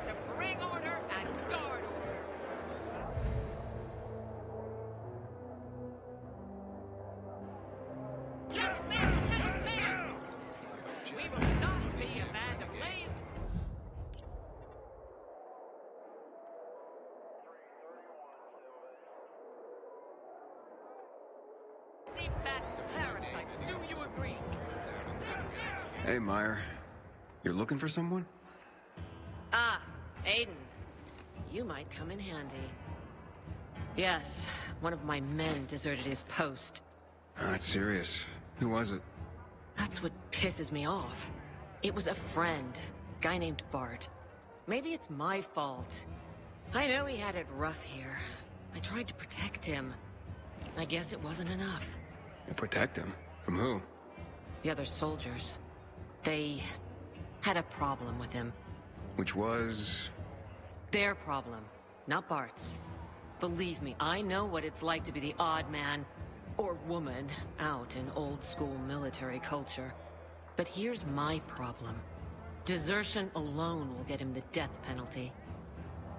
to bring order and guard order. Yes, ma'am! Yes, ma'am! We will not be a band of lazy... fat parasites. Do you agree? Hey, Meyer. You're looking for someone? Ah, Aiden. You might come in handy. Yes, one of my men deserted his post. That's serious. Who was it? That's what pisses me off. It was a friend, guy named Bart. Maybe it's my fault. I know he had it rough here. I tried to protect him. I guess it wasn't enough. You protect him? From who? The other soldiers. They had a problem with him. Which was... Their problem, not Bart's. Believe me, I know what it's like to be the odd man, or woman, out in old-school military culture. But here's my problem. Desertion alone will get him the death penalty.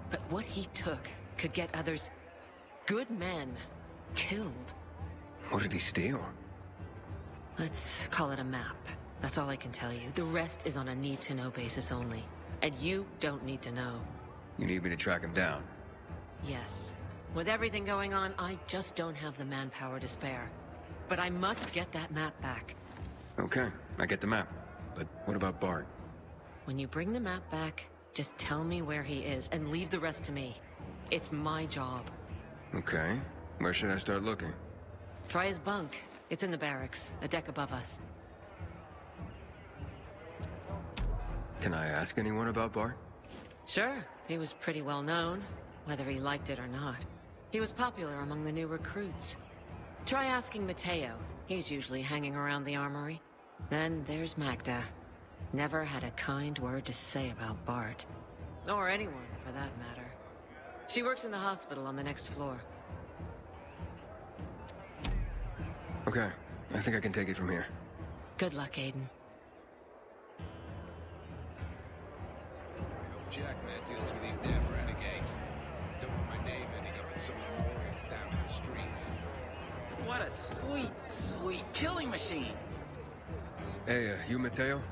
But what he took could get others, good men, killed. What did he steal? Let's call it a map. That's all I can tell you. The rest is on a need-to-know basis only. And you don't need to know. You need me to track him down? Yes. With everything going on, I just don't have the manpower to spare. But I must get that map back. Okay, I get the map. But what about Bart? When you bring the map back, just tell me where he is and leave the rest to me. It's my job. Okay. Where should I start looking? Try his bunk. It's in the barracks, a deck above us. Can I ask anyone about Bart? Sure. He was pretty well known, whether he liked it or not. He was popular among the new recruits. Try asking Mateo. He's usually hanging around the armory. Then there's Magda. Never had a kind word to say about Bart. Or anyone, for that matter. She works in the hospital on the next floor. Okay, I think I can take it from here. Good luck, Aiden. Jackman deals with these damn renegades. Don't want my name ending up in some memorial down in the streets. What a sweet, sweet killing machine. Hey, you Mateo?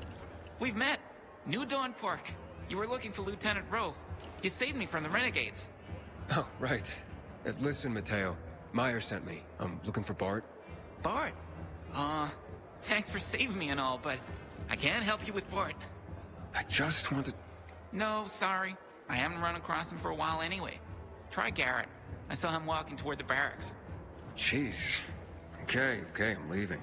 We've met. New Dawn Park. You were looking for Lieutenant Rowe. You saved me from the renegades. Oh, right. Listen, Mateo. Meyer sent me. I'm looking for Bart. Bart? Thanks for saving me and all, but I can't help you with Bart. I just wanted... No, sorry. I haven't run across him for a while anyway. Try Garrett. I saw him walking toward the barracks. Jeez. Okay, I'm leaving.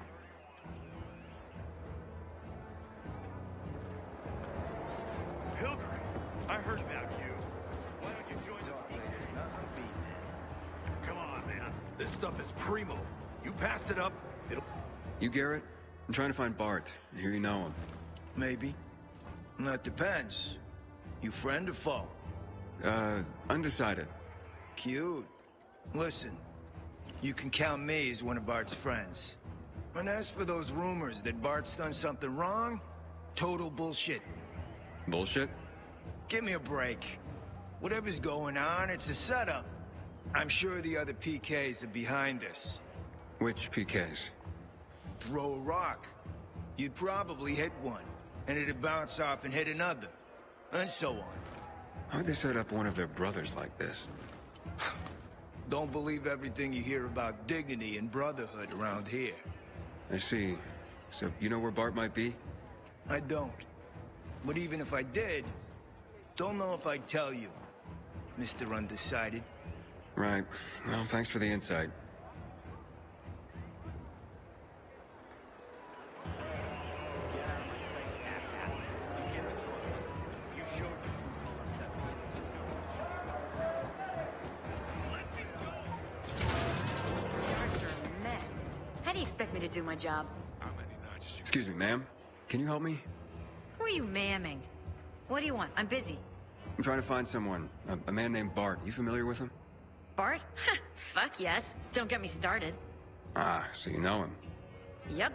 Pilgrim, I heard about you. Why don't you join the... Come on, man. This stuff is primo. You pass it up, it'll... You Garrett? I'm trying to find Bart. I hear you know him. Maybe. That depends. You friend or foe? Undecided. Cute. Listen, you can count me as one of Bart's friends. And as for those rumors that Bart's done something wrong, total bullshit. Bullshit? Give me a break. Whatever's going on, it's a setup. I'm sure the other PKs are behind this. Which PKs? Throw a rock. You'd probably hit one, and it'd bounce off and hit another, and so on. How'd they set up one of their brothers like this? Don't believe everything you hear about dignity and brotherhood around here. I see. So you know where Bart might be? I don't. But even if I did, don't know if I'd tell you, Mr. Undecided. Right. Well, thanks for the insight. Expect me to do my job. Excuse me, ma'am. Can you help me? Who are you mamming? What do you want? I'm busy. I'm trying to find someone. A man named Bart. You familiar with him? Bart? Fuck yes. Don't get me started. Ah, so you know him. Yep.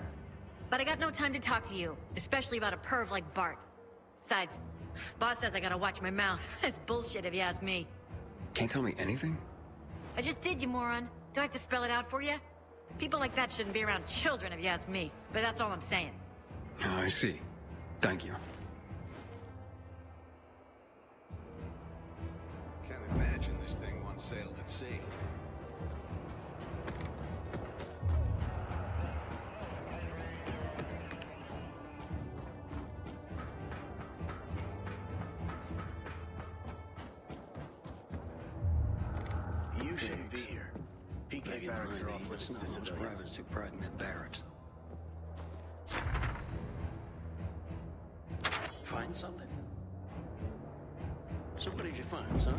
But I got no time to talk to you, especially about a perv like Bart. Besides, Boss says I gotta watch my mouth. That's bullshit if you ask me. Can't tell me anything? I just did, you moron. Do I have to spell it out for you? People like that shouldn't be around children if you ask me. But that's all I'm saying. Oh, I see. Thank you. Can't imagine this thing once sailed at sea. You shouldn't be here. PK barracks are off limits to civilians. Privates who pride in their barracks. Find something? So what did you find, son?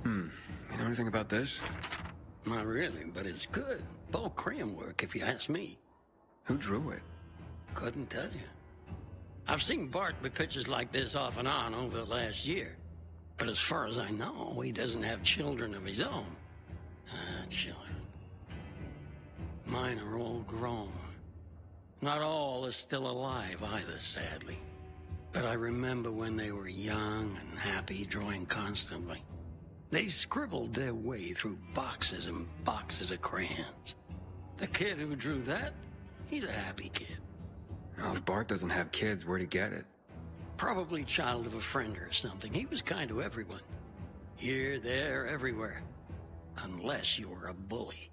You know anything about this? Not really, but it's good. Bulk crayon work, if you ask me. Who drew it? Couldn't tell you. I've seen Bart with pictures like this off and on over the last year. But as far as I know, he doesn't have children of his own. Children. Mine are all grown. Not all are still alive either, sadly. But I remember when they were young and happy, drawing constantly. They scribbled their way through boxes and boxes of crayons. The kid who drew that, he's a happy kid. Oh, if Bart doesn't have kids, where'd he get it? Probably child of a friend or something. He was kind to everyone. Here, there, everywhere. Unless you were a bully.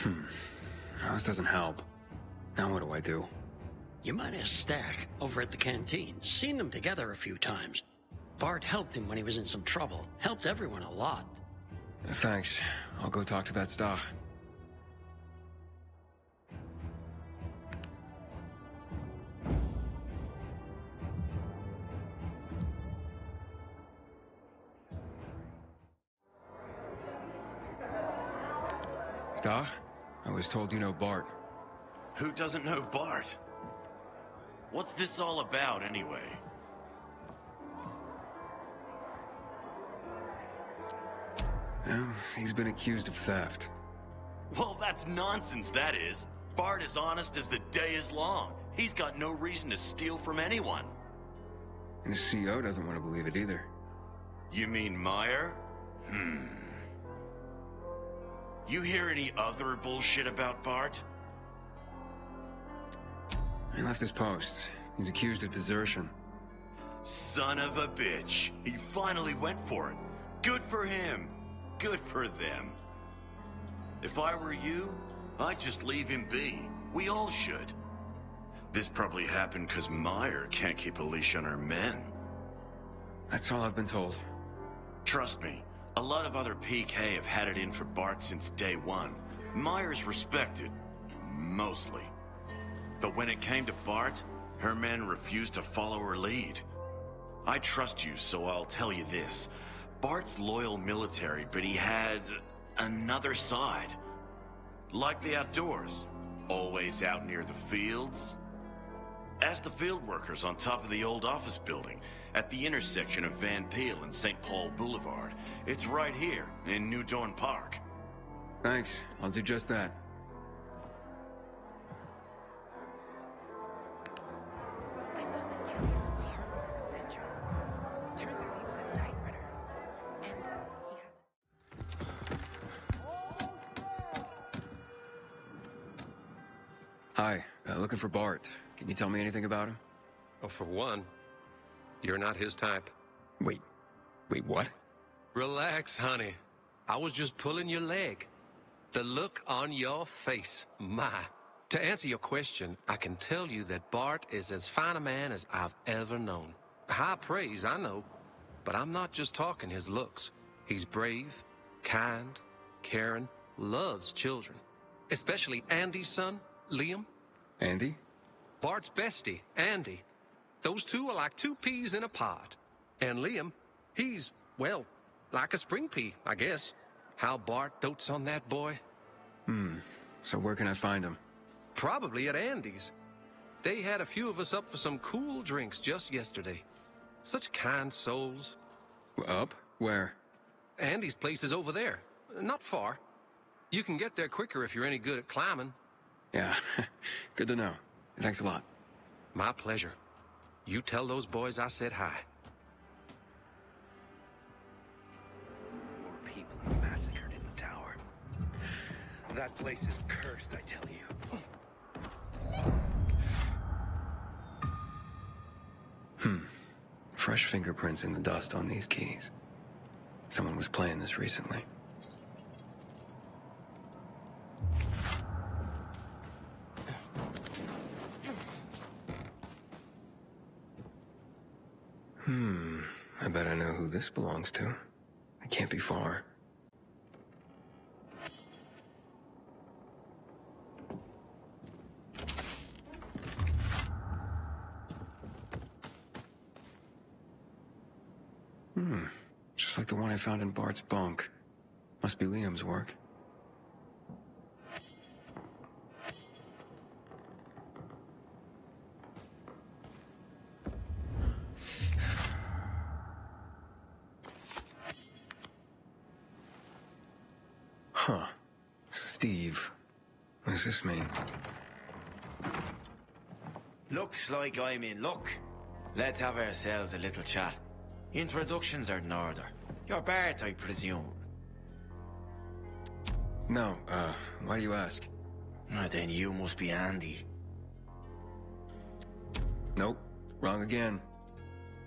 Well, this doesn't help. Now what do I do? You might ask Stack over at the canteen. Seen them together a few times. Bart helped him when he was in some trouble. Helped everyone a lot. Thanks. I'll go talk to that Stach. Stach? I was told you know Bart. Who doesn't know Bart? What's this all about, anyway? Well, he's been accused of theft. Well, that's nonsense, that is. Bart is honest as the day is long. He's got no reason to steal from anyone. And his CO doesn't want to believe it either. You mean Meyer? You hear any other bullshit about Bart? He left his post. He's accused of desertion. Son of a bitch. He finally went for it. Good for him. Good for them. If I were you, I'd just leave him be. We all should. This probably happened because Meyer can't keep a leash on her men. That's all I've been told. Trust me, a lot of other PK have had it in for Bart since day one. Meyer's respected. Mostly. But when it came to Bart, her men refused to follow her lead. I trust you, so I'll tell you this. Bart's loyal military, but he had another side. Like the outdoors. Always out near the fields. Ask the field workers on top of the old office building at the intersection of Van Peel and St. Paul Boulevard. It's right here in New Dorn Park. Thanks. I'll do just that. I thought the killer was a heartless eccentric. Turns out he was a typewriter. And he has Hi. Looking for Bart. Can you tell me anything about him? Well, for one, you're not his type. Wait, what? Relax, honey. I was just pulling your leg. The look on your face, my. To answer your question, I can tell you that Bart is as fine a man as I've ever known. High praise, I know, but I'm not just talking his looks. He's brave, kind, caring, loves children. Especially Andy's son, Liam. Andy? Bart's bestie, Andy. Those two are like two peas in a pod. And Liam, He's, well, like a spring pea, I guess. How Bart dotes on that boy. So where can I find him? Probably at Andy's. They had a few of us up for some cool drinks just yesterday. Such kind souls. Up? Where? Andy's place is over there. Not far. You can get there quicker if you're any good at climbing. Yeah, good to know. Thanks a lot. My pleasure. You tell those boys I said hi. More people are massacred in the tower. That place is cursed, I tell you. Fresh fingerprints in the dust on these keys. Someone was playing this recently. I bet I know who this belongs to. It can't be far. Just like the one I found in Bart's bunk. Must be Liam's work. Huh. Steve. What does this mean? Looks like I'm in luck. Let's have ourselves a little chat. Introductions are in order. You're Bart, I presume. No, why do you ask? Then you must be Andy. Nope, wrong again.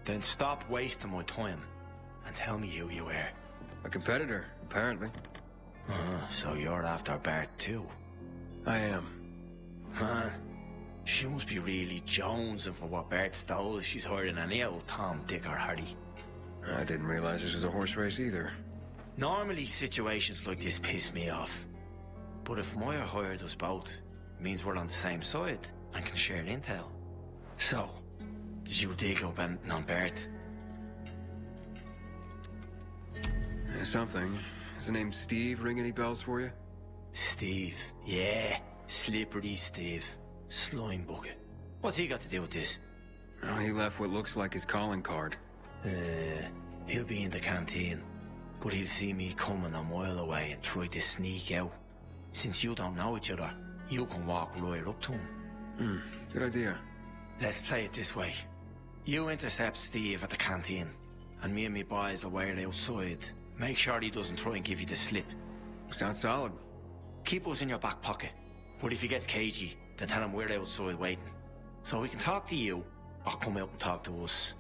Then stop wasting my time and tell me who you were. A competitor, apparently. So you're after Bart too? I am. Huh? She must be really jonesing for what Bart stole if she's hiring any old Tom, Dick or Harry. I didn't realize this was a horse race either. Normally situations like this piss me off. But if Moyer hired us both, it means we're on the same side and can share intel. So, did you dig up anything on Bart? Something. Does the name Steve ring any bells for you? Steve. Yeah. Slippery Steve. Slime bucket. What's he got to do with this? Oh, he left what looks like his calling card. He'll be in the canteen. But he'll see me coming a mile away and try to sneak out. Since you don't know each other, you can walk right up to him. Good idea. Let's play it this way. You intercept Steve at the canteen, and me and me boys will wait outside. Make sure he doesn't try and give you the slip. Sounds solid. Keep us in your back pocket. But if he gets cagey, then tell him we're outside waiting. So we can talk to you, or come out and talk to us.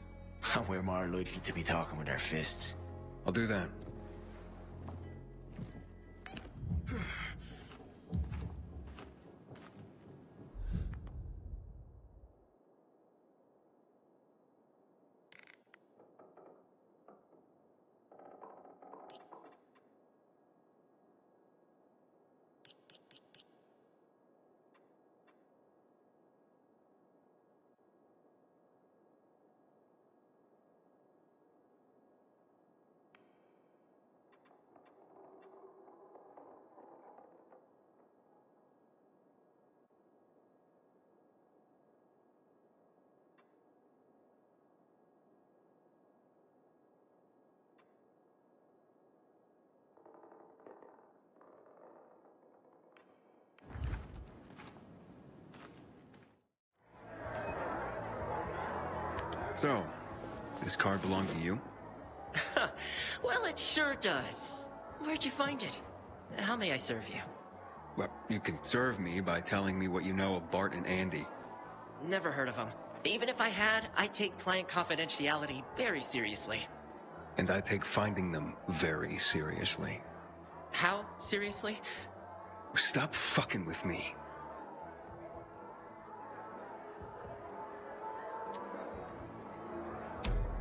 And we're more likely to be talking with our fists. I'll do that. So, this card belong to you? Well, it sure does. Where'd you find it? How may I serve you? Well, you can serve me by telling me what you know of Bart and Andy. Never heard of them. Even if I had, I take client confidentiality very seriously. And I take finding them very seriously. How seriously? Stop fucking with me.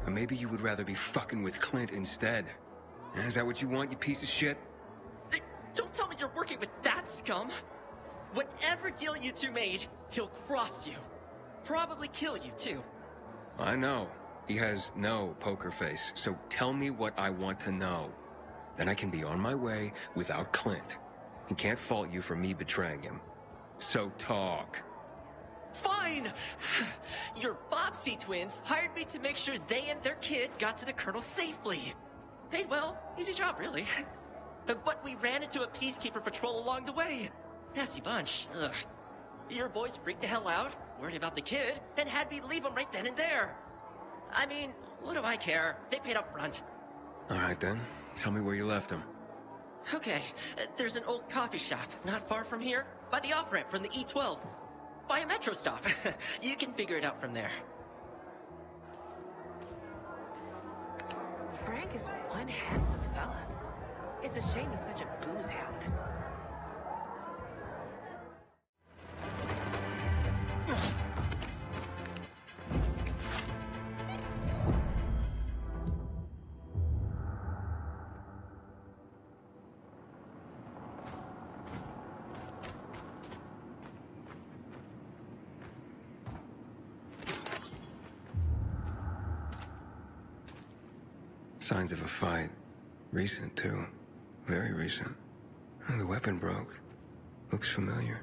Or maybe you would rather be fucking with Clint instead. Is that what you want, you piece of shit? Hey, don't tell me you're working with that scum! Whatever deal you two made, he'll cross you. Probably kill you, too. I know. He has no poker face, so tell me what I want to know. Then I can be on my way without Clint. He can't fault you for me betraying him. So talk. Fine! Your Bobbsey twins hired me to make sure they and their kid got to the Colonel safely. Paid well, easy job, really. But we ran into a peacekeeper patrol along the way. Nasty bunch, ugh. Your boys freaked the hell out, worried about the kid, and had me leave him right then and there. I mean, what do I care? They paid up front. Alright then, tell me where you left him. Okay, there's an old coffee shop not far from here, by the off-ramp from the E12. By a metro stop. You can figure it out from there. Frank is one handsome fella. It's a shame he's such a booze hound. Signs of a fight. Recent, too. Very recent. And the weapon broke. Looks familiar.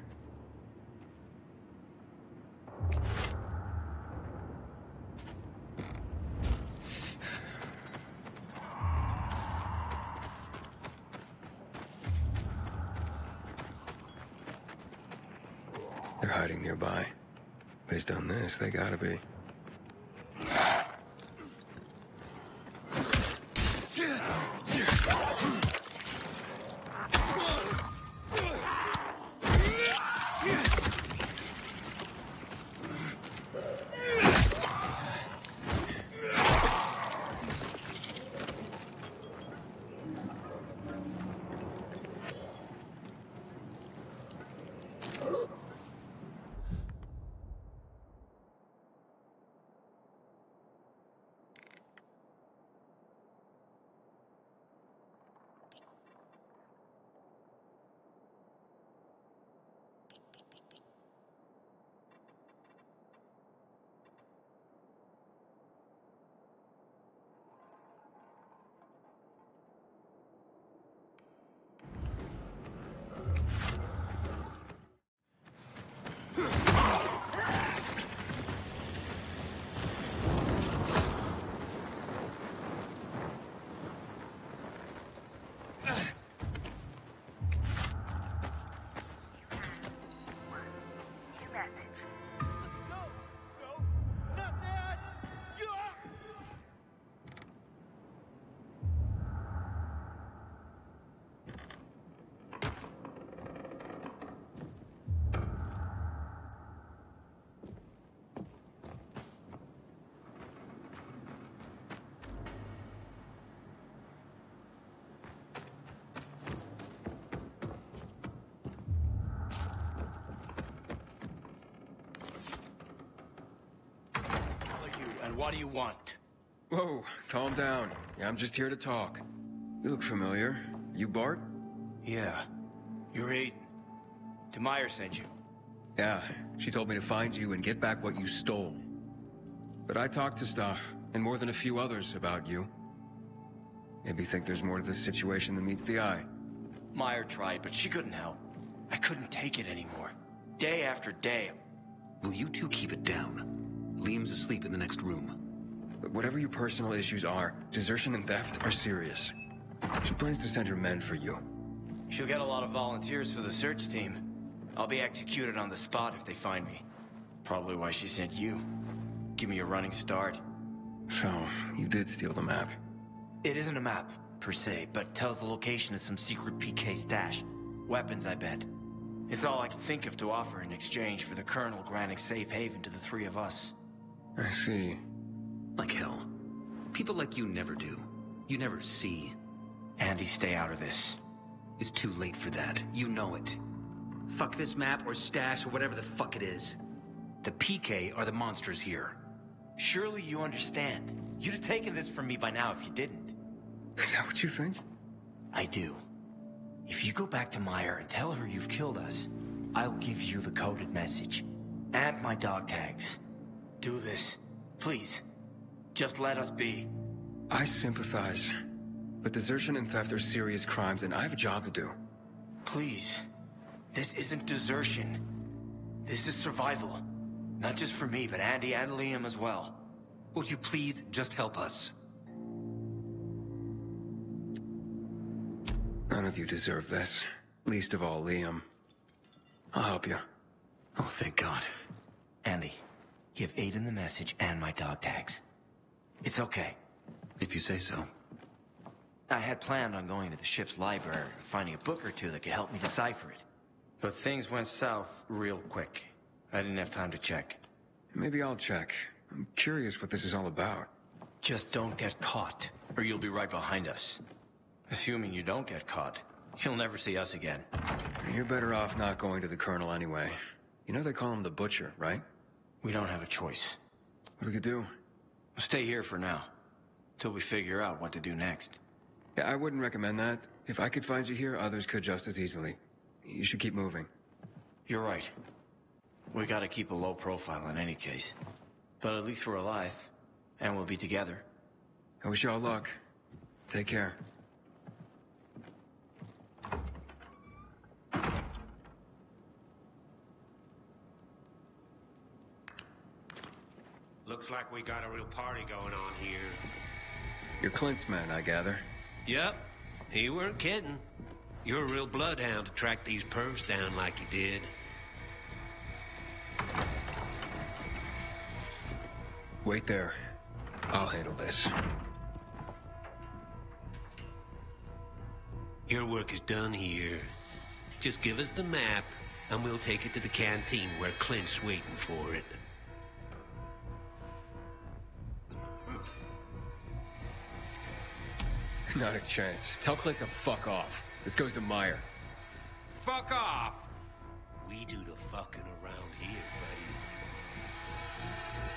They're hiding nearby. Based on this, they gotta be. And what do you want? Whoa, calm down. Yeah, I'm just here to talk. You look familiar. You Bart? Yeah. You're Aiden. Demire sent you. Yeah, she told me to find you and get back what you stole. But I talked to Stach, and more than a few others about you. Maybe think there's more to this situation than meets the eye. Meyer tried, but she couldn't help. I couldn't take it anymore. Day after day. Will you two keep it down? Liam's asleep in the next room. But whatever your personal issues are, desertion and theft are serious. She plans to send her men for you. She'll get a lot of volunteers for the search team. I'll be executed on the spot if they find me. Probably why she sent you. Give me a running start. So, you did steal the map. It isn't a map, per se, but tells the location of some secret PK stash. Weapons, I bet. It's all I can think of to offer in exchange for the Colonel granting safe haven to the three of us. I see. Like hell. People like you never do. You never see. Andy, stay out of this. It's too late for that. You know it. Fuck this map or stash or whatever the fuck it is. The PK are the monsters here. Surely you understand. You'd have taken this from me by now if you didn't. Is that what you think? I do. If you go back to Meyer and tell her you've killed us, I'll give you the coded message. And my dog tags. Do this. Please. Just let us be. I sympathize. But desertion and theft are serious crimes, and I have a job to do. Please. This isn't desertion. This is survival. Not just for me, but Andy and Liam as well. Would you please just help us? None of you deserve this. Least of all, Liam. I'll help you. Oh, thank God. Andy, give Aiden the message and my dog tags. It's okay. If you say so. I had planned on going to the ship's library and finding a book or two that could help me decipher it. But things went south real quick. I didn't have time to check. Maybe I'll check. I'm curious what this is all about. Just don't get caught, or you'll be right behind us. Assuming you don't get caught, you'll never see us again. You're better off not going to the Colonel anyway. You know they call him the Butcher, right? We don't have a choice. What do you do? We'll stay here for now, till we figure out what to do next. Yeah, I wouldn't recommend that. If I could find you here, others could just as easily. You should keep moving. You're right. We gotta keep a low profile in any case. But at least we're alive, and we'll be together. I wish you all luck. Take care. Looks like we got a real party going on here. You're Clint's man, I gather. Yep, he weren't kidding. You're a real bloodhound to track these pervs down like you did. Wait there. I'll handle this. Your work is done here. Just give us the map, and we'll take it to the canteen where Clint's waiting for it. Not a chance. Tell Clint to fuck off. This goes to Meyer. Fuck off! We do the fucking around here, buddy.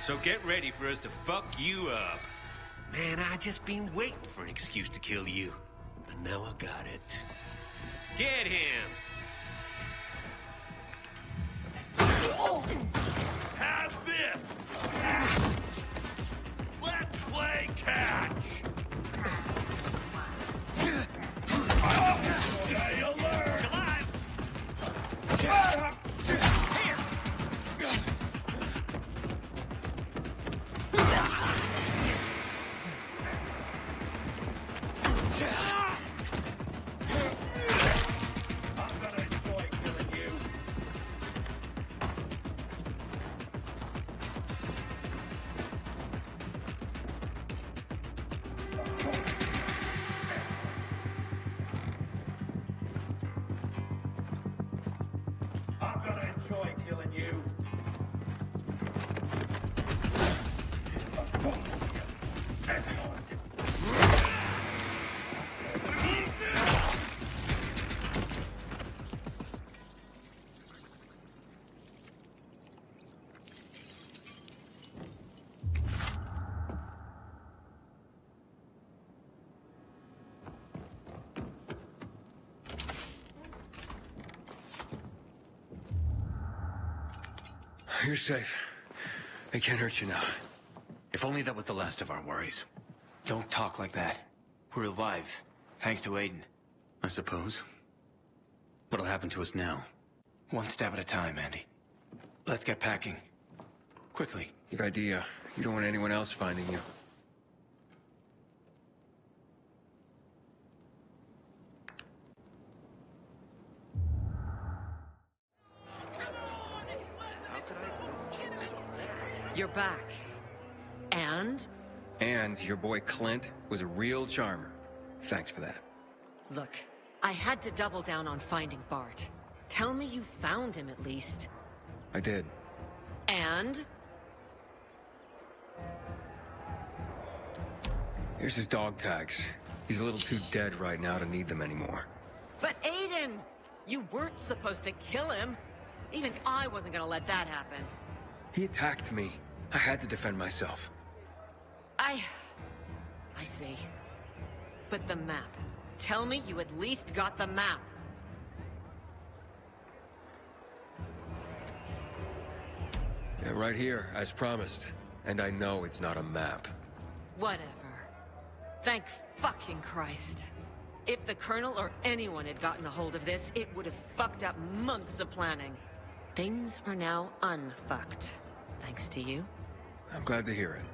So get ready for us to fuck you up. Man, I just been waiting for an excuse to kill you. And now I got it. Get him! Have this! Let's play catch! Stay alert! Come on! Here! I'm gonna enjoy killing you. I'm gonna enjoy killing you. Excellent. You're safe. They can't hurt you now. If only that was the last of our worries. Don't talk like that. We're alive, thanks to Aiden. I suppose. What'll happen to us now? One step at a time, Andy. Let's get packing. Quickly. Good idea. You don't want anyone else finding you. You're back. And? And your boy Clint was a real charmer. Thanks for that. Look, I had to double down on finding Bart. Tell me you found him at least. I did. And? Here's his dog tags. He's a little too dead right now to need them anymore. But Aiden! You weren't supposed to kill him. Even I wasn't gonna let that happen. He attacked me. I had to defend myself. I see. But the map. Tell me you at least got the map. Yeah, right here, as promised. And I know it's not a map. Whatever. Thank fucking Christ. If the Colonel or anyone had gotten a hold of this, it would have fucked up months of planning. Things are now unfucked. Thanks to you. I'm glad to hear it.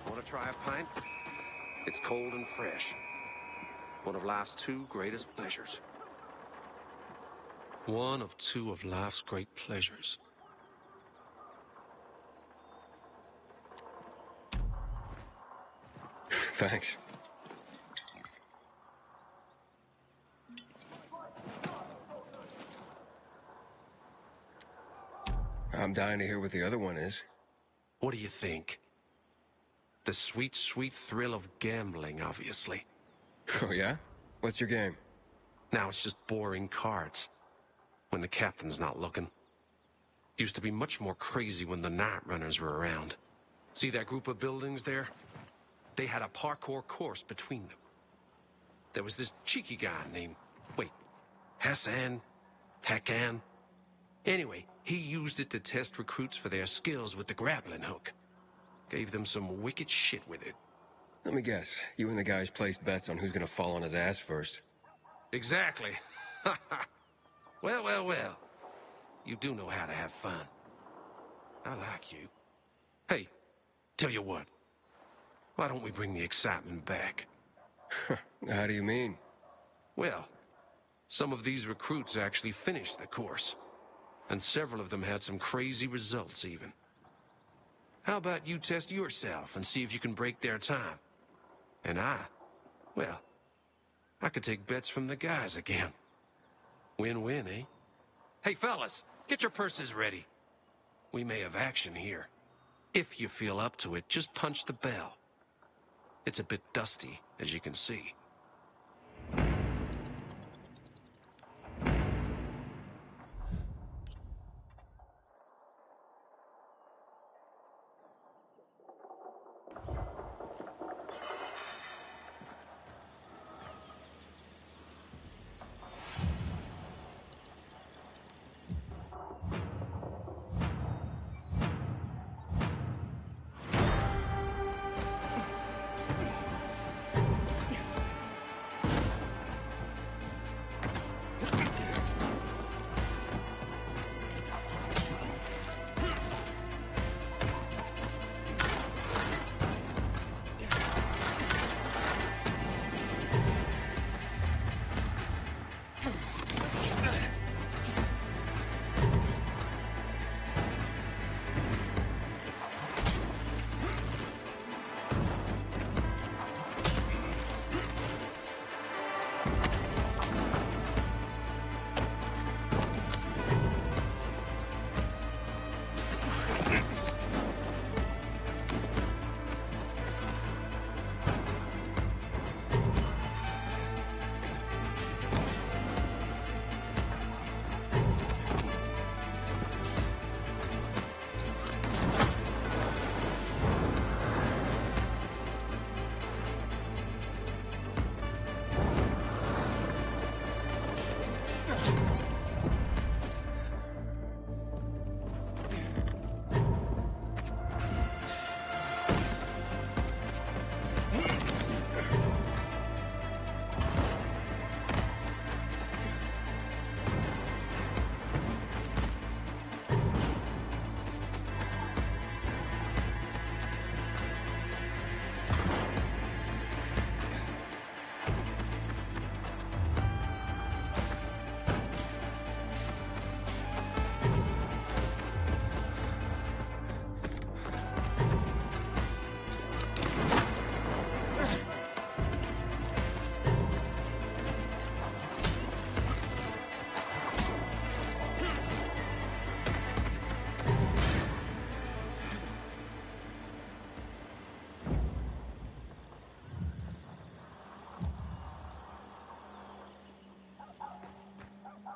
Want to try a pint? It's cold and fresh. One of life's two greatest pleasures. One of two of life's great pleasures. Thanks. I'm dying to hear what the other one is. What do you think? The sweet, sweet thrill of gambling, obviously. Oh, yeah? What's your game? Now it's just boring cards. When the captain's not looking. Used to be much more crazy when the night runners were around. See that group of buildings there? They had a parkour course between them. There was this cheeky guy named... wait, Hassan? Hakan? Anyway, he used it to test recruits for their skills with the grappling hook. Gave them some wicked shit with it. Let me guess. You and the guys placed bets on who's gonna fall on his ass first. Exactly. Well, well, well. You do know how to have fun. I like you. Hey, tell you what. Why don't we bring the excitement back? How do you mean? Well, some of these recruits actually finished the course. And several of them had some crazy results, even. How about you test yourself and see if you can break their time? And well, I could take bets from the guys again. Win-win, eh? Hey, fellas, get your purses ready. We may have action here. If you feel up to it, just punch the bell. It's a bit dusty, as you can see.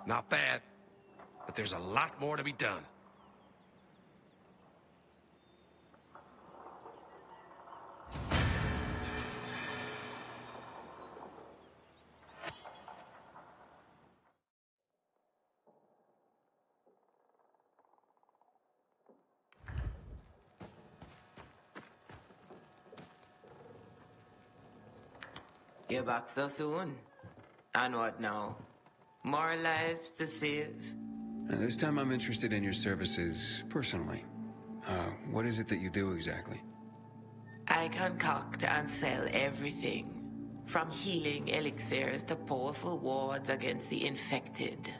Not bad. but there's a lot more to be done. You're back so soon. And what now? More lives to save? This time I'm interested in your services personally. What is it that you do exactly? I concoct and sell everything. From healing elixirs to powerful wards against the infected.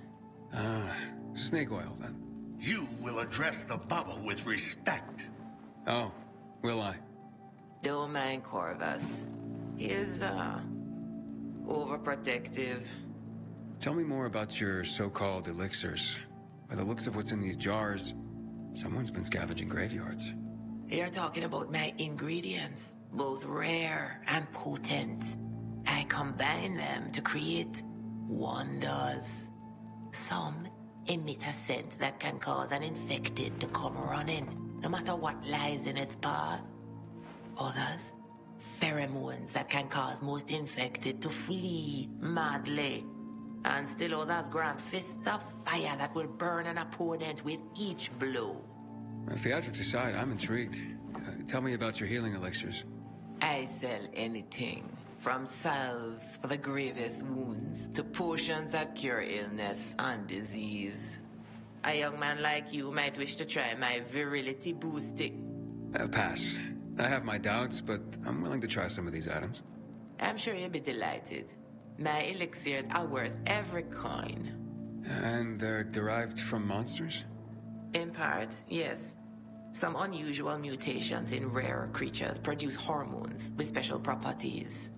Snake oil, then. You will address the bubble with respect. Oh, will I? Don't mind Corvus. He is, overprotective. Tell me more about your so-called elixirs. By the looks of what's in these jars, someone's been scavenging graveyards. You're talking about my ingredients, both rare and potent. I combine them to create wonders. Some emit a scent that can cause an infected to come running, no matter what lies in its path. Others, pheromones that can cause most infected to flee madly. And still others grant fists of fire that will burn an opponent with each blow. Theatrics aside, I'm intrigued. Tell me about your healing elixirs. I sell anything, from salves for the gravest wounds to potions that cure illness and disease. A young man like you might wish to try my virility boosting. Pass. I have my doubts, but I'm willing to try some of these items. I'm sure you'll be delighted. My elixirs are worth every coin. And they're derived from monsters? In part, yes. Some unusual mutations in rare creatures produce hormones with special properties.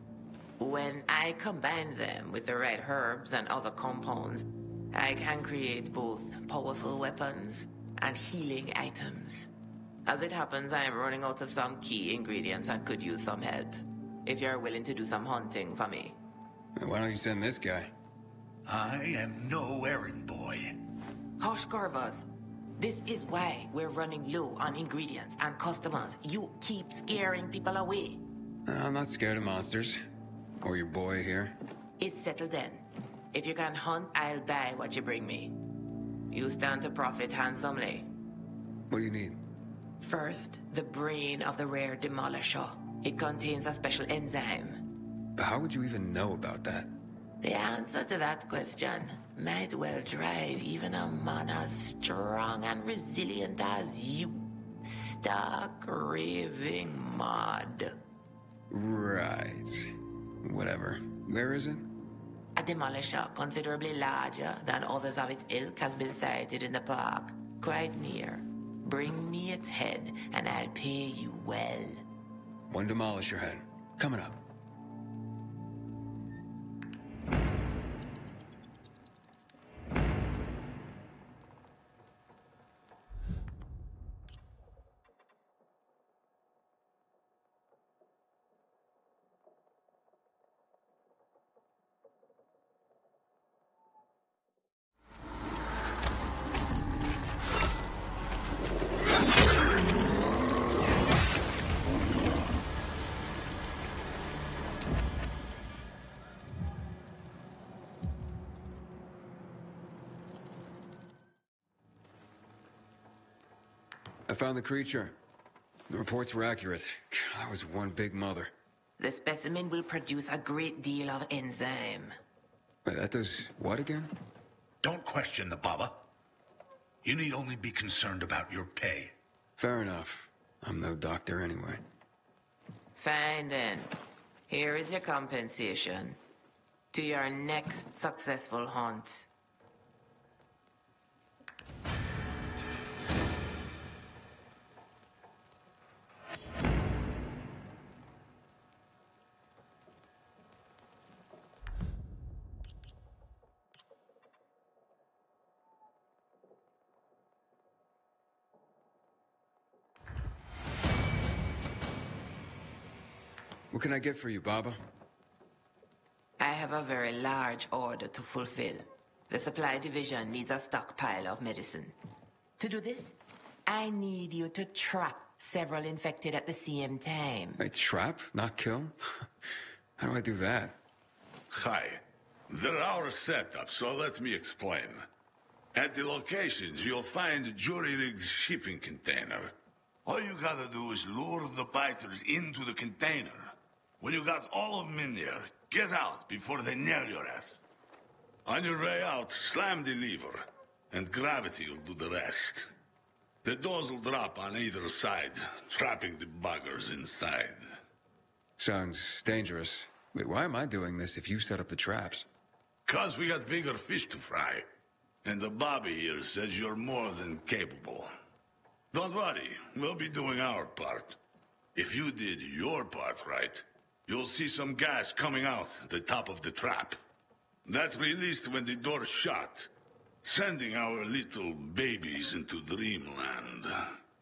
When I combine them with the right herbs and other compounds, I can create both powerful weapons and healing items. As it happens, I am running out of some key ingredients and could use some help. If you're willing to do some hunting for me. Why don't you send this guy? I am no errand boy. Hush, Corvus. This is why we're running low on ingredients and customers. You keep scaring people away. I'm not scared of monsters. Or your boy here. It's settled then. If you can hunt, I'll buy what you bring me. You stand to profit handsomely. What do you need? First, the brain of the rare demolisher. It contains a special enzyme. But how would you even know about that? The answer to that question might well drive even a man as strong and resilient as you stark raving mad. Right. Whatever. Where is it? A demolisher considerably larger than others of its ilk has been sighted in the park. Quite near. Bring me its head and I'll pay you well. One demolisher head. Coming up. I found the creature. The reports were accurate. That was one big mother. The specimen will produce a great deal of enzyme. Wait, that does what again? Don't question the Baba. You need only be concerned about your pay. Fair enough. I'm no doctor anyway. Fine then. Here is your compensation. To your next successful hunt. What can I get for you, Baba? I have a very large order to fulfill. The supply division needs a stockpile of medicine. To do this, I need you to trap several infected at the same time. Wait, trap? Not kill? How do I do that? Hi. They're our setup, so let me explain. At the locations, you'll find a jury-rigged shipping container. All you gotta do is lure the biters into the container. When you got all of them in there, get out before they nail your ass. On your way out, slam the lever, and gravity will do the rest. The doors will drop on either side, trapping the buggers inside. Sounds dangerous. Wait, why am I doing this if you set up the traps? 'Cause we got bigger fish to fry. And the Bobby here says you're more than capable. Don't worry, we'll be doing our part. If you did your part right, you'll see some gas coming out the top of the trap. That's released when the door's shut, sending our little babies into dreamland.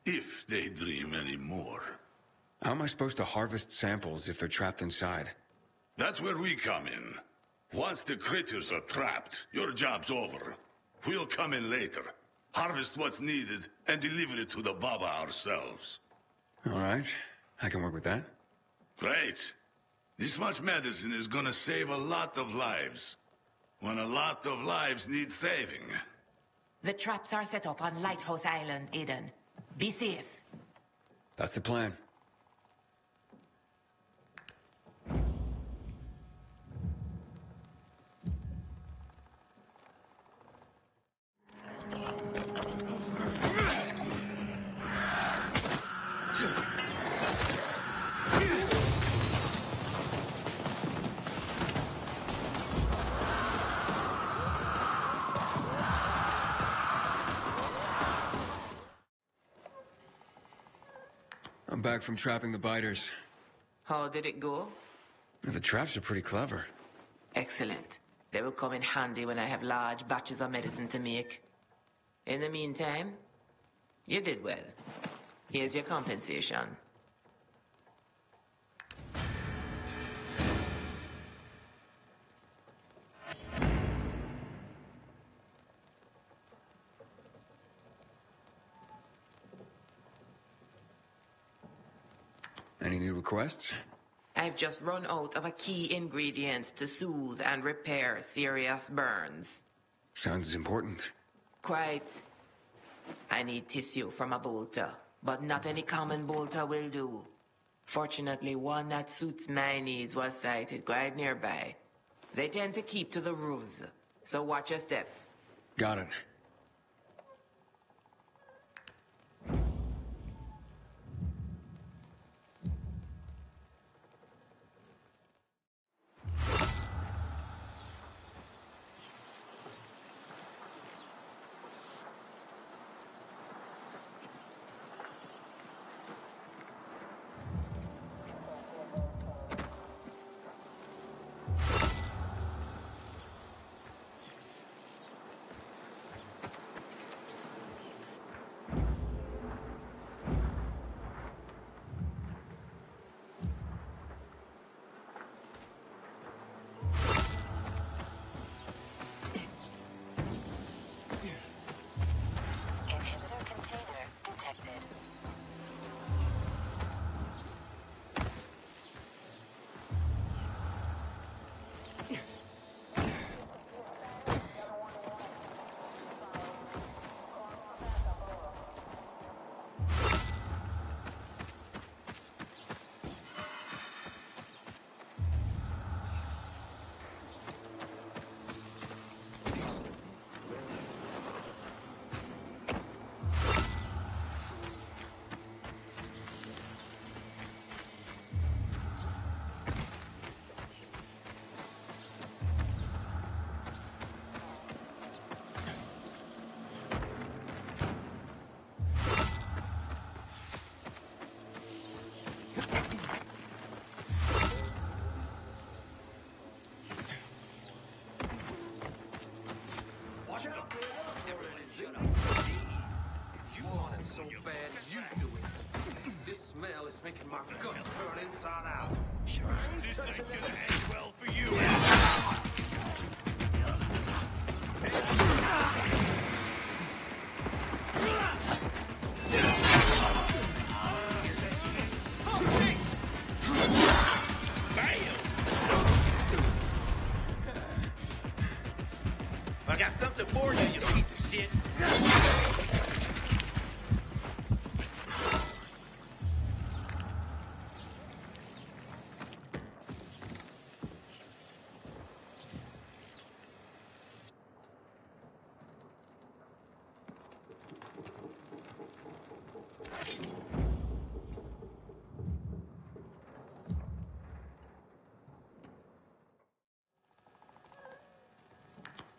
If they dream anymore. How am I supposed to harvest samples if they're trapped inside? That's where we come in. Once the critters are trapped, your job's over. We'll come in later, harvest what's needed, and deliver it to the Baba ourselves. All right. I can work with that. Great. This much medicine is gonna save a lot of lives. When a lot of lives need saving. The traps are set up on Lighthouse Island, Aiden. Be safe. That's the plan. I'm back from trapping the biters. How did it go? The traps are pretty clever. Excellent. They will come in handy when I have large batches of medicine to make. In the meantime, you did well. Here's your compensation. Any new requests? I've just run out of a key ingredient to soothe and repair serious burns. Sounds important. Quite. I need tissue from a bolter, but not any common bolter will do. Fortunately, one that suits my needs was sighted quite nearby. They tend to keep to the roofs, so watch your step. Got it. It's making my guts turn inside out. This ain't gonna end well for you.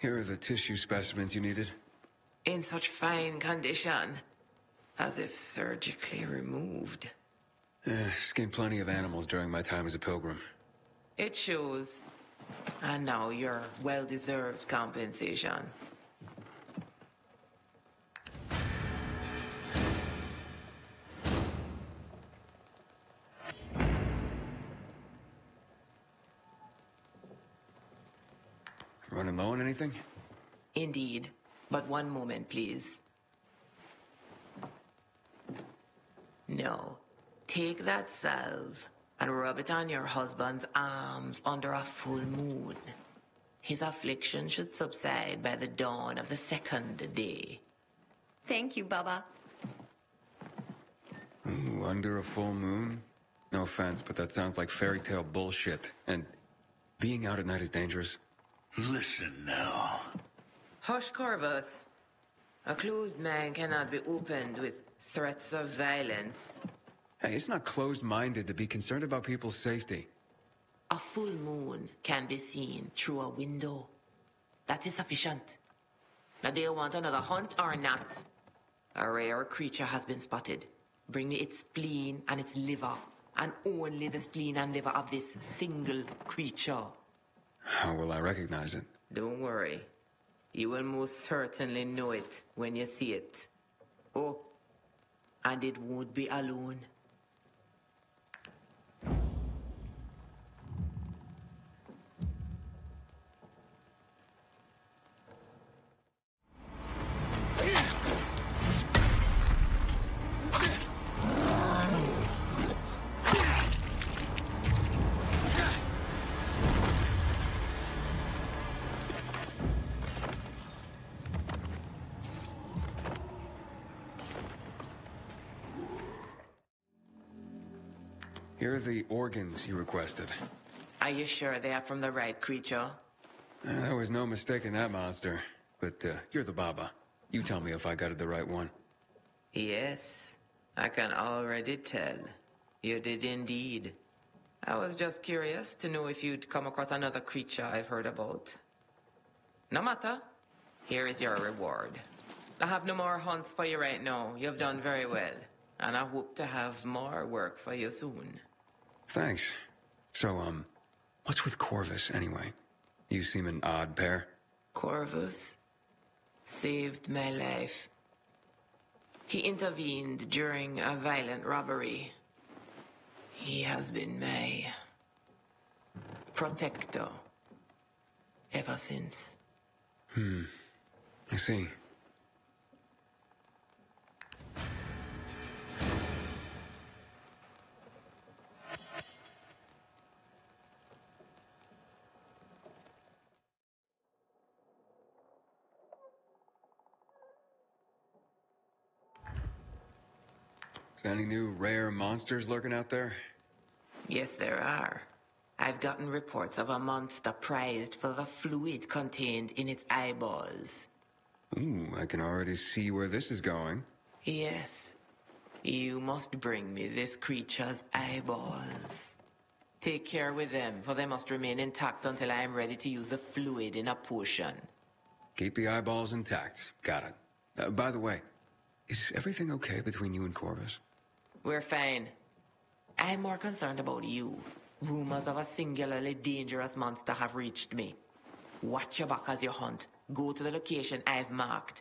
Here are the tissue specimens you needed. In such fine condition, as if surgically removed. Skinned plenty of animals during my time as a pilgrim. It shows. And now your well-deserved compensation. Running low on anything? Indeed. But one moment, please. No. Take that salve and rub it on your husband's arms under a full moon. His affliction should subside by the dawn of the second day. Thank you, Baba. Ooh, under a full moon? No offense, but that sounds like fairy tale bullshit. And being out at night is dangerous. Listen now. Hush, Corvus. A closed mind cannot be opened with threats of violence. Hey, it's not closed-minded to be concerned about people's safety. A full moon can be seen through a window. That is sufficient. Now, do you want another hunt or not? A rare creature has been spotted. Bring me its spleen and its liver, and only the spleen and liver of this single creature. How will I recognize it? Don't worry. You will most certainly know it when you see it. Oh, and it won't be alone. Here are the organs you requested. Are you sure they are from the right creature? There was no mistaking that monster. But you're the Baba. You tell me if I got it the right one. Yes, I can already tell. You did indeed. I was just curious to know if you'd come across another creature I've heard about. No matter. Here is your reward. I have no more hunts for you right now. You've done very well. And I hope to have more work for you soon. Thanks. So, what's with Corvus, anyway? You seem an odd pair. Corvus saved my life. He intervened during a violent robbery. He has been my protector ever since. I see. Any new rare monsters lurking out there? Yes, there are. I've gotten reports of a monster prized for the fluid contained in its eyeballs. Ooh, I can already see where this is going. Yes. You must bring me this creature's eyeballs. Take care with them, for they must remain intact until I am ready to use the fluid in a potion. Keep the eyeballs intact. Got it. By the way, is everything okay between you and Corvus? We're fine. I'm more concerned about you. Rumors of a singularly dangerous monster have reached me. Watch your back as you hunt. Go to the location I've marked.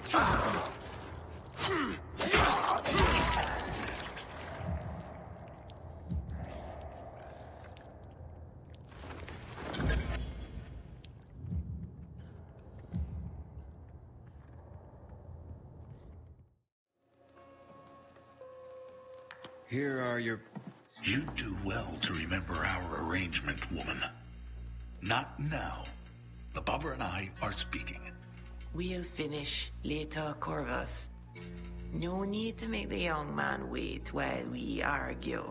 Here are your... You do well to remember our arrangement, woman. Not now. The Baba and I are speaking. We'll finish later, Corvus. No need to make the young man wait while we argue.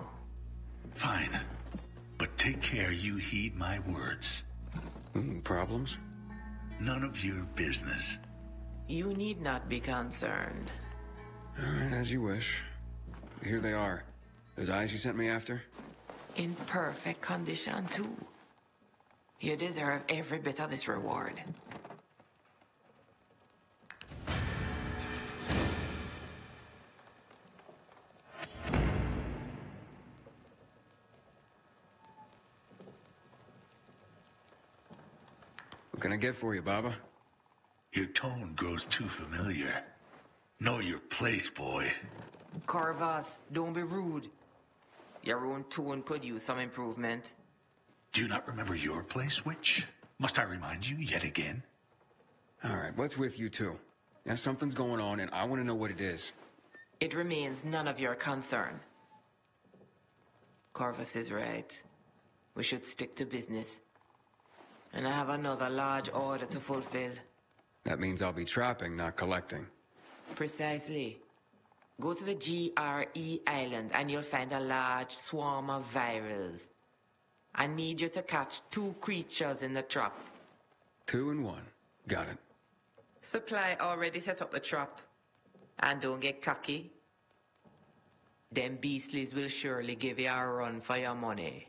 Fine. But take care you heed my words. Problems? None of your business. You need not be concerned. All right, as you wish. Here they are. Those eyes you sent me after? In perfect condition, too. You deserve every bit of this reward. What can I get for you, Baba? Your tone grows too familiar. Know your place, boy. Corvus, don't be rude. Your own tone could use some improvement. Do you not remember your place, witch? Must I remind you yet again? All right, what's with you two? Yeah, something's going on, and I want to know what it is. It remains none of your concern. Corvus is right. We should stick to business. And I have another large order to fulfill. That means I'll be trapping, not collecting. Precisely. Go to the GRE island and you'll find a large swarm of virals. I need you to catch 2 creatures in the trap. 2 and 1. Got it. Supply already set up the trap. And don't get cocky. Them beastlies will surely give you a run for your money.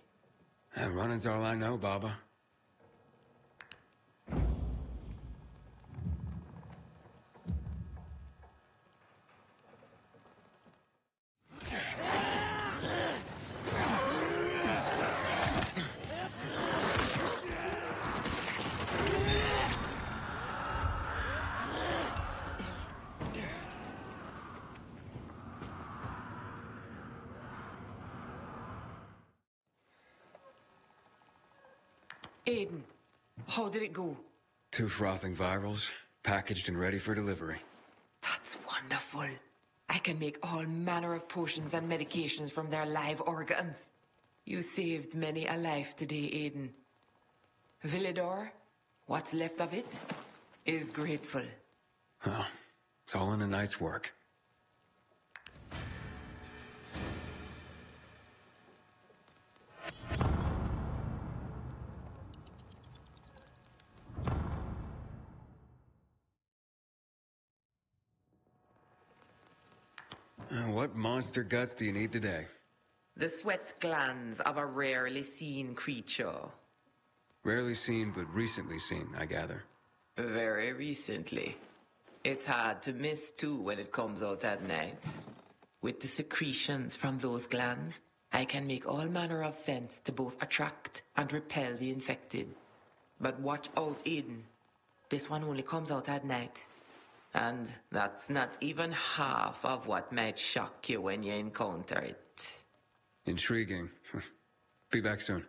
And running's all I know, Baba. Aiden, how did it go? 2 frothing virals, packaged and ready for delivery. That's wonderful. I can make all manner of potions and medications from their live organs. You saved many a life today, Aiden. Villador, what's left of it, is grateful. Oh, it's all in a night's work. What monster guts do you need today? The sweat glands of a rarely seen creature. Rarely seen, but recently seen, I gather. Very recently. It's hard to miss, too, when it comes out at night. With the secretions from those glands, I can make all manner of sense to both attract and repel the infected. But watch out, Aiden. This one only comes out at night. And that's not even half of what might shock you when you encounter it. Intriguing. Be back soon.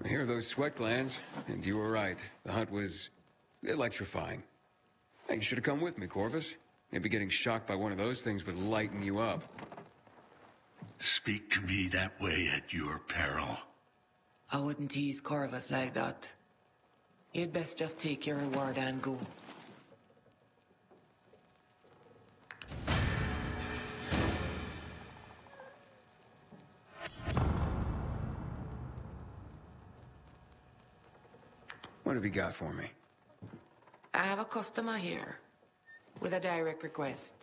I hear those sweat glands, and you were right. The hunt was electrifying. Hey, you should have come with me, Corvus. Maybe getting shocked by one of those things would lighten you up. Speak to me that way at your peril. I wouldn't tease Corvus like that. You'd best just take your reward and go. What have you got for me? I have a customer here with a direct request.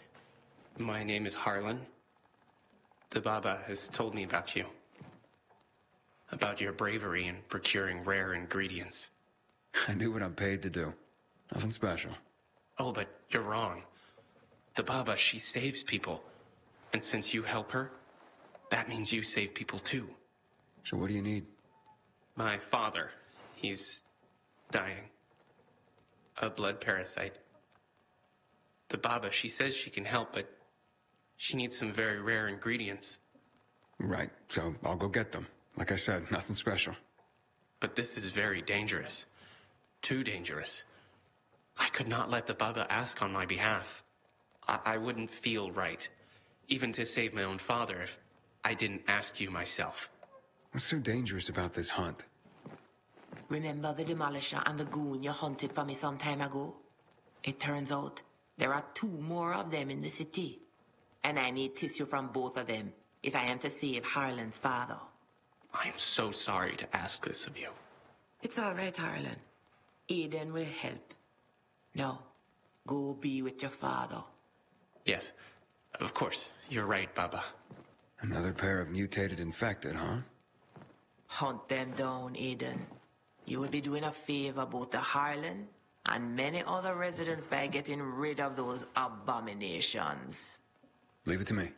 My name is Harlan. The Baba has told me about you. About your bravery in procuring rare ingredients. I do what I'm paid to do. Nothing special. Oh, but you're wrong. The Baba, she saves people. And since you help her, that means you save people too. So what do you need? My father, he's dying. A blood parasite. The Baba, she says she can help, but she needs some very rare ingredients. Right, so I'll go get them. Like I said, nothing special. But this is very dangerous. Too dangerous. I could not let the Baba ask on my behalf. I wouldn't feel right, even to save my own father, if I didn't ask you myself. What's so dangerous about this hunt? Remember the Demolisher and the goon you hunted for me some time ago? It turns out there are 2 more of them in the city. And I need tissue from both of them if I am to save Harlan's father. I am so sorry to ask this of you. It's all right, Harlan. Aiden will help. Now, go be with your father. Yes, of course. You're right, Baba. Another pair of mutated infected, huh? Hunt them down, Aiden. You will be doing a favor both to Harlan and many other residents by getting rid of those abominations. Leave it to me.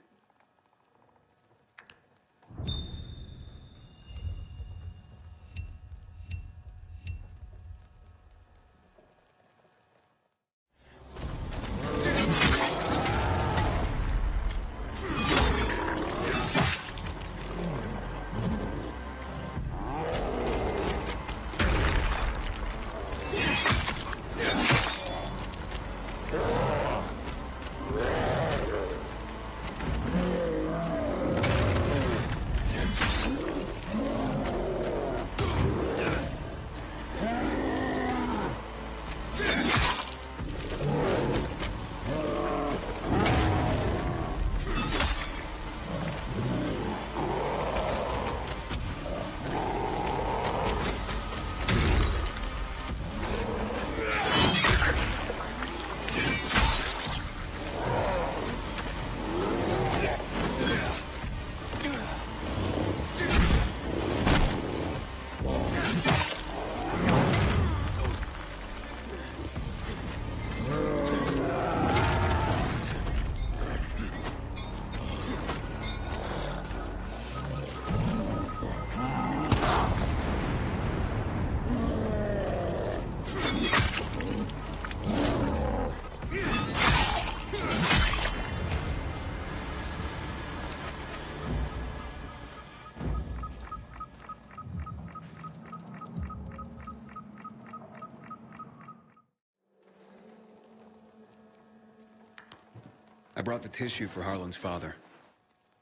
I brought the tissue for Harlan's father.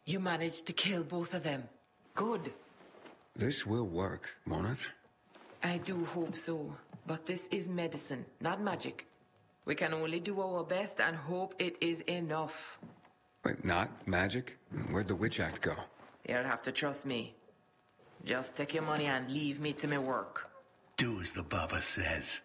You managed to kill both of them. Good. This will work, won't it? I do hope so. But this is medicine, not magic. We can only do our best and hope it is enough. Wait, not magic? Where'd the Witch Act go? You'll have to trust me. Just take your money and leave me to my work. Do as the Baba says.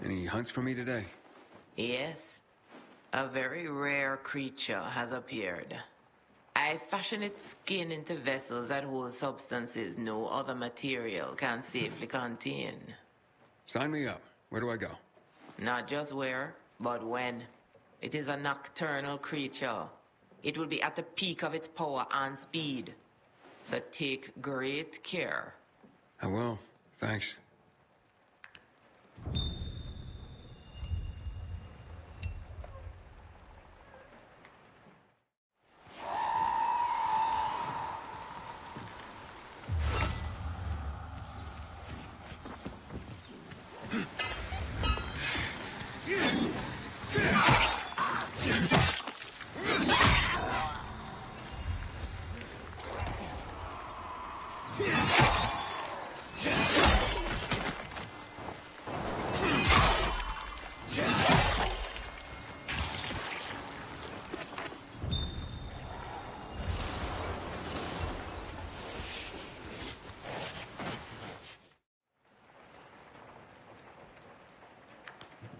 Any hunts for me today? Yes. A very rare creature has appeared. I fashion its skin into vessels that hold substances no other material can safely contain. Sign me up. Where do I go? Not just where, but when. It is a nocturnal creature. It will be at the peak of its power and speed. So take great care. I will. Thanks.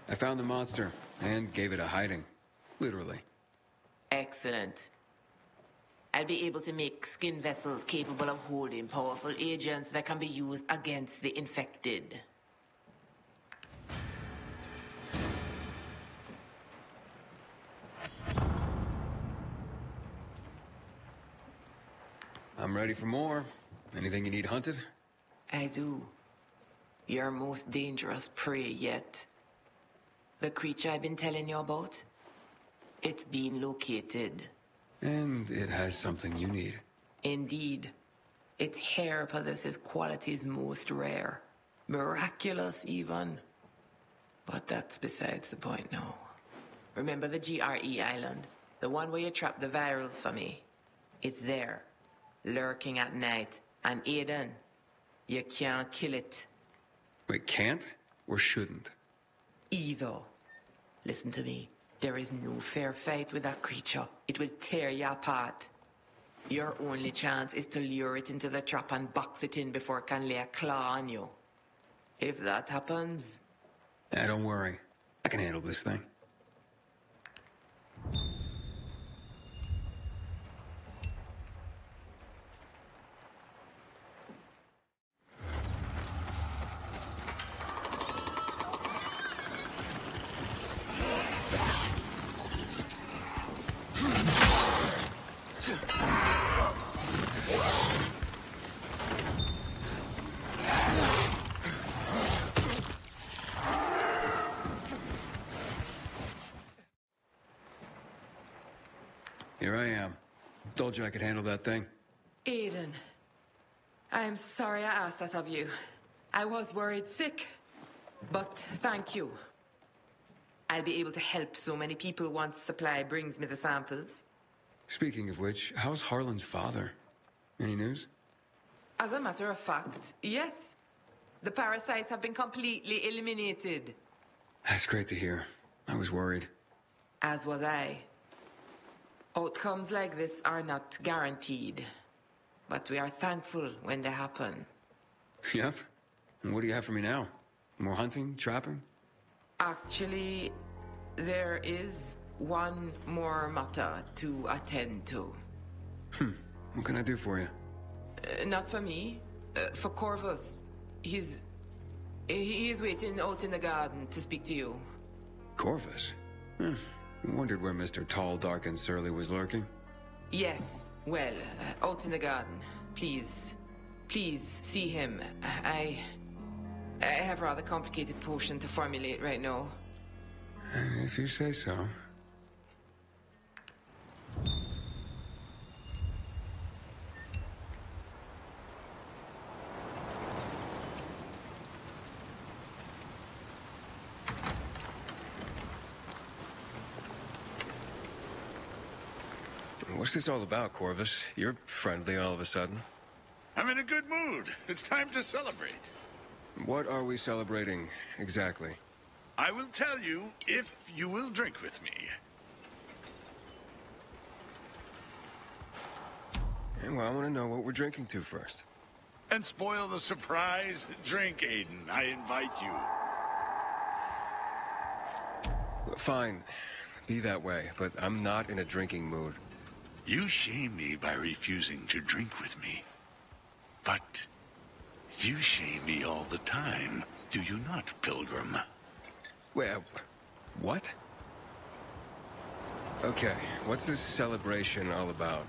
I found the monster and gave it a hiding. Literally. Excellent. I'll be able to make skin vessels capable of holding powerful agents that can be used against the infected. I'm ready for more. Anything you need hunted? I do. Your most dangerous prey yet. The creature I've been telling you about? It's been located. And it has something you need. Indeed. Its hair possesses qualities most rare. Miraculous, even. But that's besides the point now. Remember the GRE island? The one where you trapped the virals for me? It's there. Lurking at night. And Aiden, you can't kill it. Wait, can't? Or shouldn't? Either. Listen to me. There is no fair fight with that creature. It will tear you apart. Your only chance is to lure it into the trap and box it in before it can lay a claw on you. If that happens... Don't worry. I can handle this thing. Here I am. Told you I could handle that thing. Aiden, I'm sorry I asked that of you. I was worried sick. But thank you. I'll be able to help so many people once Supply brings me the samples. Speaking of which, how's Harlan's father? Any news? As a matter of fact, yes. The parasites have been completely eliminated. That's great to hear. I was worried. As was I. Outcomes like this are not guaranteed. But we are thankful when they happen. Yep. And what do you have for me now? More hunting? Trapping? Actually, there is one more matter to attend to. What can I do for you? Not for me. For Corvus. He is waiting out in the garden to speak to you. Corvus? I wondered where Mr. Tall, Dark, and Surly was lurking. Yes. Well, out in the garden. Please. Please, see him. I have a rather complicated potion to formulate right now. If you say so. What's this all about, Corvus? You're friendly all of a sudden. I'm in a good mood. It's time to celebrate. What are we celebrating, exactly? I will tell you if you will drink with me. Well, I want to know what we're drinking to first. And spoil the surprise? Drink, Aiden. I invite you. Fine. Be that way, but I'm not in a drinking mood. You shame me by refusing to drink with me. But you shame me all the time, do you not, Pilgrim? Well, what? Okay, what's this celebration all about?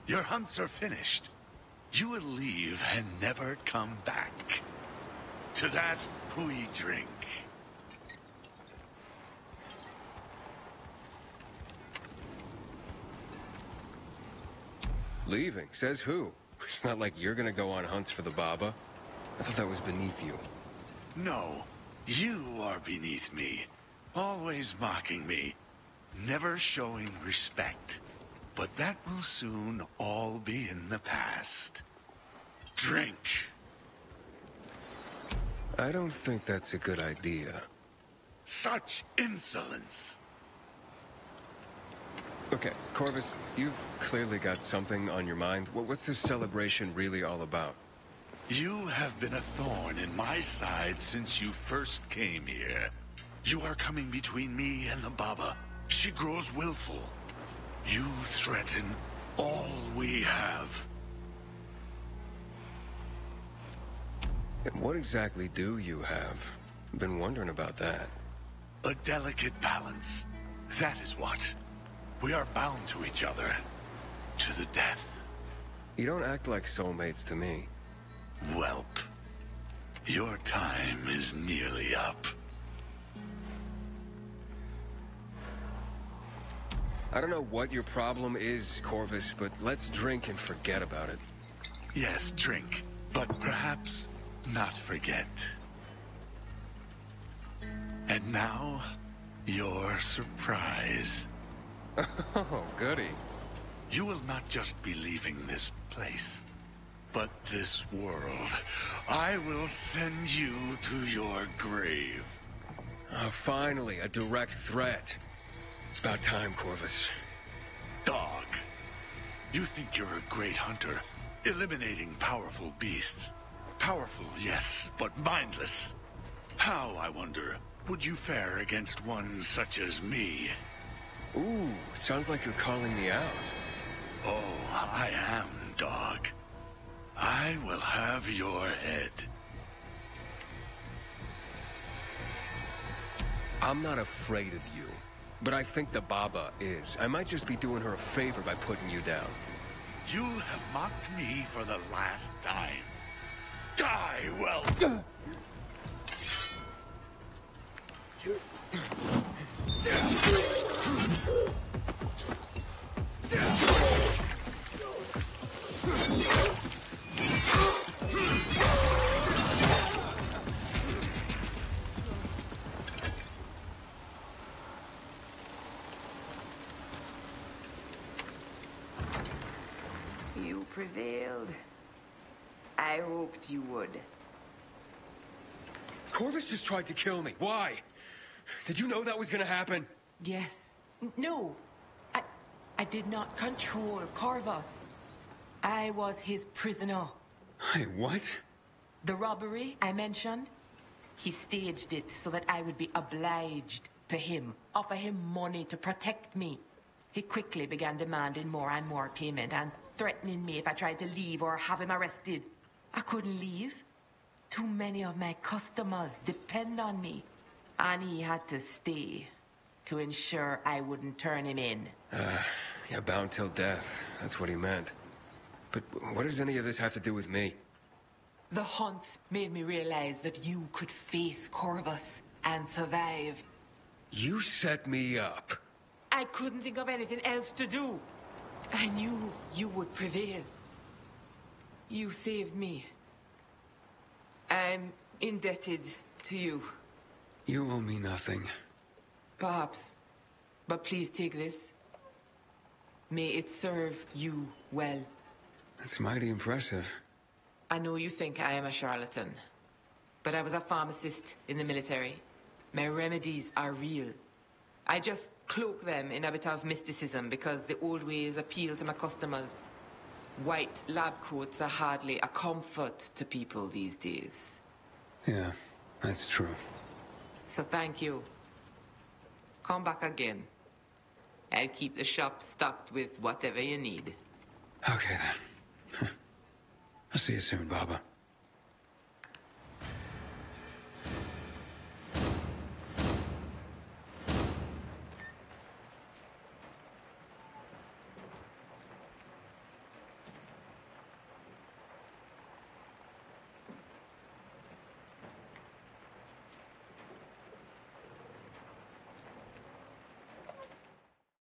Your hunts are finished. You will leave and never come back. To that, we drink. Leaving? Says who? It's not like you're gonna go on hunts for the Baba. I thought that was beneath you. No, you are beneath me. Always mocking me. Never showing respect. But that will soon all be in the past. drink. I don't think that's a good idea. Such insolence. Okay, Corvus, you've clearly got something on your mind. What's this celebration really all about? You have been a thorn in my side since you first came here. You are coming between me and the Baba. She grows willful. You threaten all we have. And what exactly do you have? I've been wondering about that. A delicate balance. That is what. We are bound to each other. To the death. You don't act like soulmates to me. Welp. Your time is nearly up. I don't know what your problem is, Corvus, but let's drink and forget about it. Yes, drink. But perhaps not forget. And now, your surprise. Oh, goody. You will not just be leaving this place, but this world. I will send you to your grave. Oh, finally, a direct threat. It's about time, Corvus. Dog. You think you're a great hunter, eliminating powerful beasts. Powerful, yes, but mindless. How, I wonder, would you fare against one such as me? Ooh, sounds like you're calling me out. Oh, I am, dog. I will have your head. I'm not afraid of you, but I think the Baba is. I might just be doing her a favor by putting you down. You have mocked me for the last time. Die, well. You prevailed. I hoped you would. Corvus just tried to kill me. Why? Did you know that was gonna happen? Yes. No. I did not control Corvus. I was his prisoner. Hey, what? The robbery I mentioned, he staged it so that I would be obliged to him, offer him money to protect me. He quickly began demanding more and more payment and threatening me if I tried to leave or have him arrested. I couldn't leave. Too many of my customers depend on me. And he had to stay to ensure I wouldn't turn him in. Yeah, bound till death. That's what he meant. But what does any of this have to do with me? The hunt made me realize that you could face Corvus and survive. You set me up. I couldn't think of anything else to do. I knew you would prevail. You saved me. I'm indebted to you. You owe me nothing. Perhaps. But please take this. May it serve you well. That's mighty impressive. I know you think I am a charlatan, but I was a pharmacist in the military. My remedies are real. I just cloak them in a bit of mysticism because the old ways appeal to my customers. White lab coats are hardly a comfort to people these days. Yeah, that's true. So thank you. Come back again. I'll keep the shop stocked with whatever you need. Okay then. I'll see you soon, Baba.